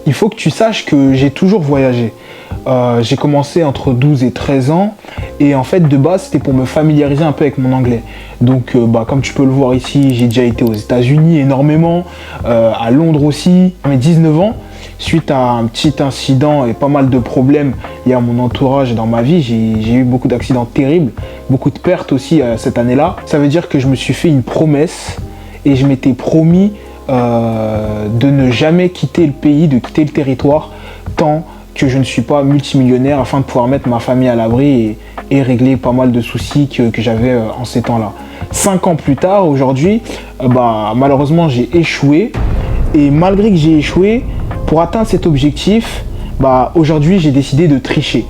il faut que tu saches que j'ai toujours voyagé. J'ai commencé entre 12 et 13 ans et en fait de base c'était pour me familiariser un peu avec mon anglais. Donc comme tu peux le voir ici, j'ai déjà été aux États-Unis énormément, à Londres aussi. À mes 19 ans, suite à un petit incident et pas mal de problèmes liés à mon entourage et dans ma vie, j'ai eu beaucoup d'accidents terribles, beaucoup de pertes aussi cette année-là. Ça veut dire que je me suis fait une promesse et je m'étais promis de ne jamais quitter le pays, de quitter le territoire tant que je ne suis pas multimillionnaire, afin de pouvoir mettre ma famille à l'abri et régler pas mal de soucis que j'avais en ces temps-là. 5 ans plus tard, aujourd'hui, malheureusement j'ai échoué. Et malgré que j'ai échoué, pour atteindre cet objectif, aujourd'hui j'ai décidé de tricher.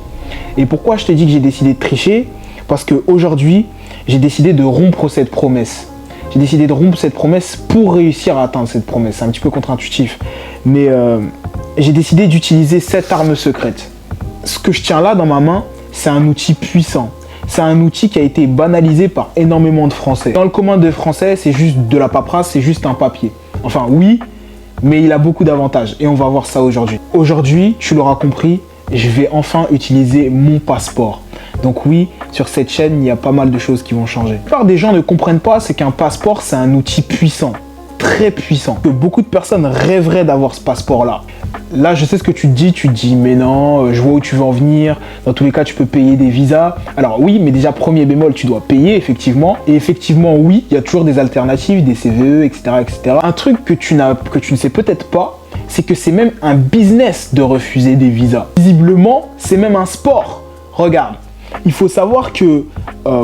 Et pourquoi je te dis que j'ai décidé de tricher? Parce qu'aujourd'hui, j'ai décidé de rompre cette promesse. J'ai décidé de rompre cette promesse pour réussir à atteindre cette promesse. C'est un petit peu contre-intuitif. Mais j'ai décidé d'utiliser cette arme secrète. Ce que je tiens là dans ma main, c'est un outil puissant. C'est un outil qui a été banalisé par énormément de Français. Dans le commun des Français, c'est juste de la paperasse, c'est juste un papier. Enfin oui, mais il a beaucoup d'avantages et on va voir ça aujourd'hui. Aujourd'hui, tu l'auras compris, je vais enfin utiliser mon passeport. Donc oui, sur cette chaîne, il y a pas mal de choses qui vont changer. La plupart des gens ne comprennent pas, c'est qu'un passeport, c'est un outil puissant, très puissant. Que beaucoup de personnes rêveraient d'avoir ce passeport-là. Là, je sais ce que tu te dis, mais non, je vois où tu veux en venir. Dans tous les cas, tu peux payer des visas. Alors oui, mais déjà, premier bémol, tu dois payer, effectivement. Et effectivement, oui, il y a toujours des alternatives, des CVE, etc., etc. Un truc que tu ne sais peut-être pas, c'est que c'est même un business de refuser des visas. Visiblement, c'est même un sport. Regarde, il faut savoir que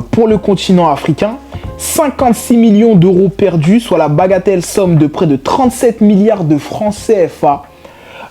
pour le continent africain, 56 millions d'euros perdus, soit la bagatelle somme de près de 37 milliards de francs CFA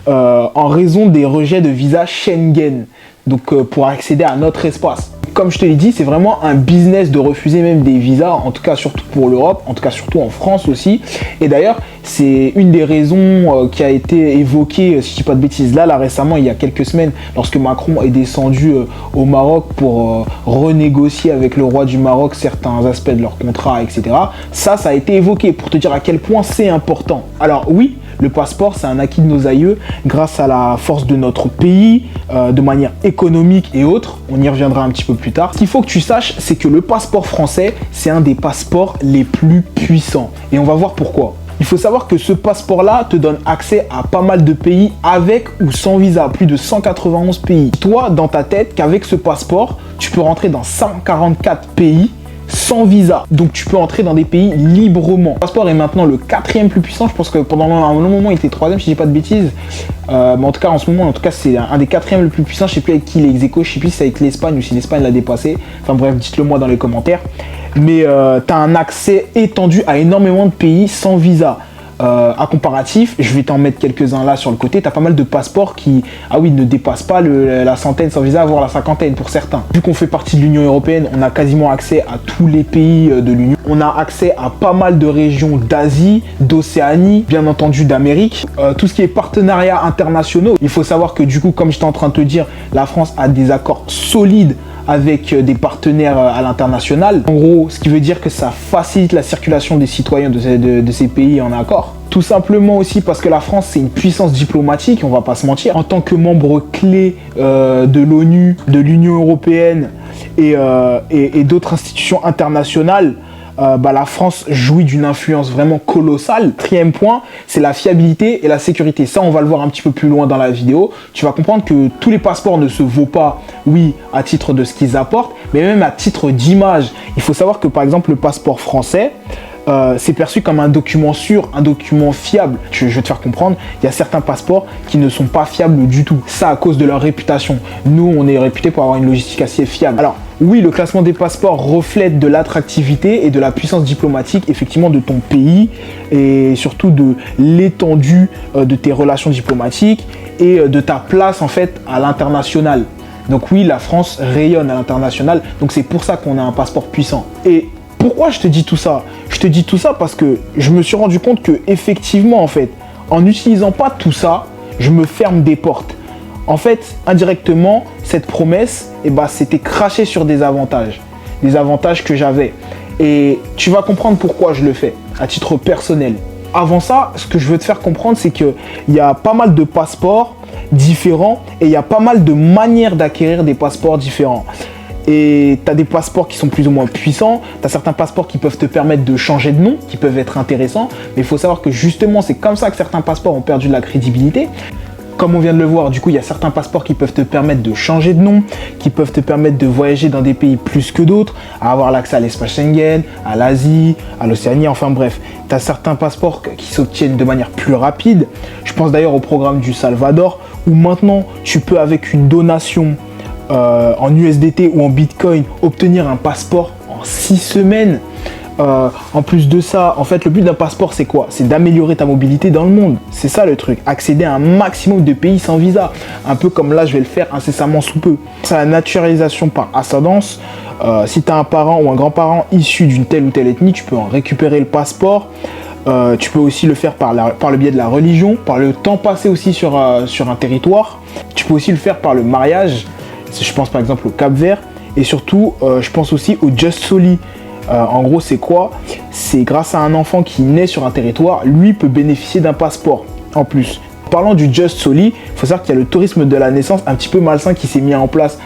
en raison des rejets de visa Schengen, donc pour accéder à notre espace. Comme je te l'ai dit, c'est vraiment un business de refuser même des visas, en tout cas surtout pour l'Europe, en tout cas surtout en France aussi. Et d'ailleurs, c'est une des raisons qui a été évoquée, si je ne dis pas de bêtises, là récemment, il y a quelques semaines, lorsque Macron est descendu au Maroc pour renégocier avec le roi du Maroc certains aspects de leur contrat, etc. Ça a été évoqué pour te dire à quel point c'est important. Alors oui, le passeport, c'est un acquis de nos aïeux grâce à la force de notre pays, de manière économique et autres. On y reviendra un petit peu plus tard. Ce qu'il faut que tu saches, c'est que le passeport français, c'est un des passeports les plus puissants. Et on va voir pourquoi. Il faut savoir que ce passeport-là te donne accès à pas mal de pays avec ou sans visa, plus de 191 pays. Toi, dans ta tête, qu'avec ce passeport, tu peux rentrer dans 144 pays sans visa. Donc tu peux entrer dans des pays librement. Le passeport est maintenant le 4e plus puissant. Je pense que pendant un long moment, il était 3e, si je dis pas de bêtises. Mais en tout cas, en ce moment, c'est un des 4e le plus puissant. Je sais plus avec qui il est ex-aequo. Je sais plus si c'est avec l'Espagne ou si l'Espagne l'a dépassé. Enfin bref, dites-le moi dans les commentaires. Mais tu as un accès étendu à énormément de pays sans visa. À comparatif, je vais t'en mettre quelques-uns là sur le côté, tu as pas mal de passeports qui, ne dépassent pas la centaine sans visa, voire la cinquantaine pour certains. Vu qu'on fait partie de l'Union européenne, on a quasiment accès à tous les pays de l'Union. On a accès à pas mal de régions d'Asie, d'Océanie, bien entendu d'Amérique. Tout ce qui est partenariats internationaux, il faut savoir que du coup, comme j'étais en train de te dire, la France a des accords solides avec des partenaires à l'international. En gros, ce qui veut dire que ça facilite la circulation des citoyens de ces pays en accord. Tout simplement aussi parce que la France, c'est une puissance diplomatique, on va pas se mentir. En tant que membre clé de l'ONU, de l'Union européenne et d'autres institutions internationales, la France jouit d'une influence vraiment colossale. 4e point, c'est la fiabilité et la sécurité. Ça, on va le voir un petit peu plus loin dans la vidéo. Tu vas comprendre que tous les passeports ne se vaut pas, oui, à titre de ce qu'ils apportent, mais même à titre d'image. Il faut savoir que, par exemple, le passeport français, c'est perçu comme un document sûr, un document fiable. Je vais te faire comprendre, il y a certains passeports qui ne sont pas fiables du tout. Ça à cause de leur réputation. Nous, on est réputé pour avoir une logistique assez fiable. Alors, oui, le classement des passeports reflète de l'attractivité et de la puissance diplomatique, effectivement, de ton pays et surtout de l'étendue de tes relations diplomatiques et de ta place, en fait, à l'international. Donc oui, la France rayonne à l'international. Donc c'est pour ça qu'on a un passeport puissant. Et pourquoi je te dis tout ça? Je te dis tout ça parce que je me suis rendu compte que effectivement, en fait, en n'utilisant pas tout ça, je me ferme des portes. En fait, indirectement, cette promesse, c'était craché sur des avantages que j'avais. Et tu vas comprendre pourquoi je le fais, à titre personnel. avant ça, ce que je veux te faire comprendre, c'est qu'il y a pas mal de passeports différents et il y a pas mal de manières d'acquérir des passeports différents. Et tu as des passeports qui sont plus ou moins puissants, tu as certains passeports qui peuvent te permettre de changer de nom, qui peuvent être intéressants, mais il faut savoir que justement, c'est comme ça que certains passeports ont perdu de la crédibilité. Comme on vient de le voir, du coup, il y a certains passeports qui peuvent te permettre de changer de nom, qui peuvent te permettre de voyager dans des pays plus que d'autres, à avoir l'accès à l'espace Schengen, à l'Asie, à l'Océanie, enfin bref. Tu as certains passeports qui s'obtiennent de manière plus rapide. Je pense d'ailleurs au programme du Salvador, où maintenant, tu peux, avec une donation en USDT ou en Bitcoin, obtenir un passeport en 6 semaines. En plus de ça, en fait, le but d'un passeport, c'est quoi? C'est d'améliorer ta mobilité dans le monde. C'est ça le truc. Accéder à un maximum de pays sans visa. Un peu comme là, je vais le faire incessamment sous peu. C'est la naturalisation par ascendance. Si tu as un parent ou un grand-parent issu d'une telle ou telle ethnie, tu peux en récupérer le passeport. Tu peux aussi le faire par le biais de la religion, par le temps passé aussi sur un territoire. Tu peux aussi le faire par le mariage. Je pense par exemple au Cap-Vert. Et surtout, je pense aussi au Just Soli. En gros, c'est quoi? C'est grâce à un enfant qui naît sur un territoire, lui peut bénéficier d'un passeport en plus. Parlant du Just Soli, il faut savoir qu'il y a le tourisme de la naissance un petit peu malsain qui s'est mis en place.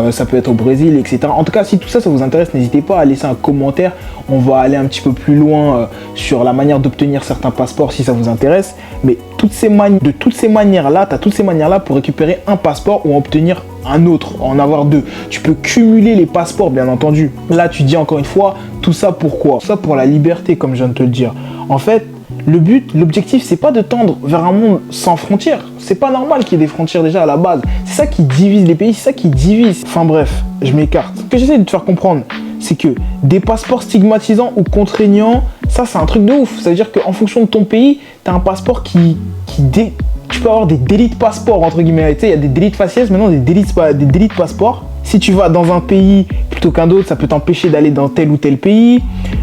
Ça peut être au Brésil, etc. En tout cas, si tout ça, ça vous intéresse, n'hésitez pas à laisser un commentaire. On va aller un petit peu plus loin sur la manière d'obtenir certains passeports si ça vous intéresse. Mais de toutes ces manières-là, tu as toutes ces manières-là pour récupérer un passeport ou en obtenir un autre, en avoir deux. Tu peux cumuler les passeports, bien entendu. Là, tu dis encore une fois, tout ça pourquoi? Tout ça pour la liberté, comme je viens de te le dire. En fait, l'objectif, c'est pas de tendre vers un monde sans frontières. C'est pas normal qu'il y ait des frontières déjà à la base. C'est ça qui divise les pays, c'est ça qui divise. Enfin bref, je m'écarte. Ce que j'essaie de te faire comprendre, c'est que des passeports stigmatisants ou contraignants, ça c'est un truc de ouf. Ça veut dire qu'en fonction de ton pays, tu as un passeport tu peux avoir des délits de passeport, entre guillemets. Tu sais, il y a des délits de faciès, maintenant des délits de passeport. Si tu vas dans un pays plutôt qu'un autre, ça peut t'empêcher d'aller dans tel ou tel pays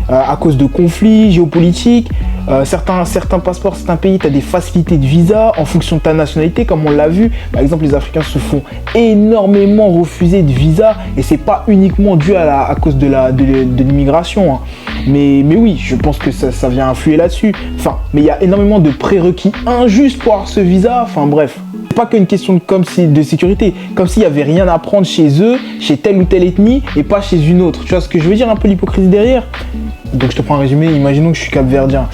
à cause de conflits géopolitiques. Certains passeports, certains pays, tu as des facilités de visa en fonction de ta nationalité, comme on l'a vu. Par exemple, les Africains se font énormément refuser de visa et c'est pas uniquement dû à cause de l'immigration. Hein. Mais oui, je pense que ça vient influer là-dessus. Enfin, mais il y a énormément de prérequis injustes pour avoir ce visa. Enfin bref. Pas qu'une question de sécurité, comme s'il n'y avait rien à prendre chez eux, chez telle ou telle ethnie et pas chez une autre. Tu vois ce que je veux dire, un peu l'hypocrisie derrière? Donc je te prends un résumé, imaginons que je suis capverdien,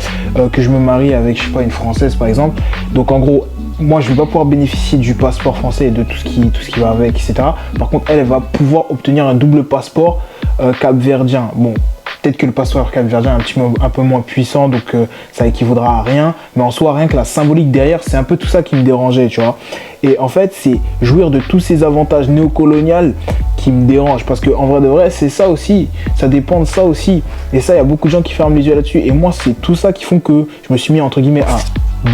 que je me marie avec, je sais pas, une française par exemple. Donc en gros, moi je vais pas pouvoir bénéficier du passeport français et de tout ce qui va avec, etc. Par contre, elle va pouvoir obtenir un double passeport capverdien. Bon, peut-être que le passeport capverdien est un peu moins puissant, donc ça équivaudra à rien. Mais en soi, rien que la symbolique derrière, c'est un peu tout ça qui me dérangeait, tu vois. Et en fait, c'est jouir de tous ces avantages néocoloniaux qui me dérangent. Parce qu'en vrai de vrai, c'est ça aussi. Ça dépend de ça aussi. Et ça, il y a beaucoup de gens qui ferment les yeux là-dessus. Et moi, c'est tout ça qui font que je me suis mis, entre guillemets, à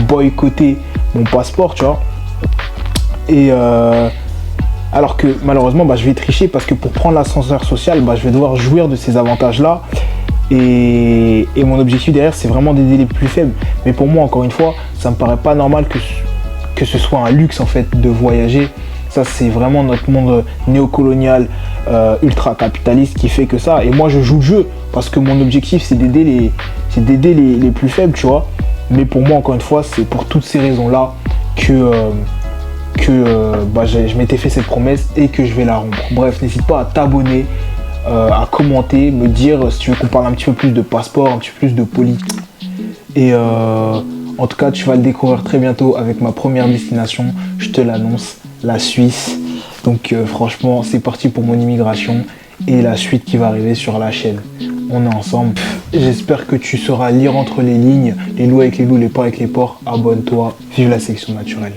boycotter mon passeport, tu vois. Et alors que malheureusement, je vais tricher parce que pour prendre l'ascenseur social, je vais devoir jouir de ces avantages-là. Et mon objectif derrière, c'est vraiment d'aider les plus faibles. Mais pour moi, encore une fois, ça me paraît pas normal que ce soit un luxe en fait de voyager. Ça, c'est vraiment notre monde néocolonial, ultra capitaliste qui fait que ça. Et moi, je joue le jeu parce que mon objectif, c'est d'aider les plus faibles, tu vois. Mais pour moi, encore une fois, c'est pour toutes ces raisons-là que je m'étais fait cette promesse et que je vais la rompre. Bref, n'hésite pas à t'abonner, à commenter, me dire si tu veux qu'on parle un petit peu plus de passeport, un petit peu plus de politique. Et en tout cas, tu vas le découvrir très bientôt avec ma première destination, je te l'annonce, la Suisse. Donc franchement, c'est parti pour mon immigration et la suite qui va arriver sur la chaîne. On est ensemble. J'espère que tu sauras lire entre les lignes, les loups avec les loups, les porcs avec les porcs. Abonne-toi, vive la sélection naturelle.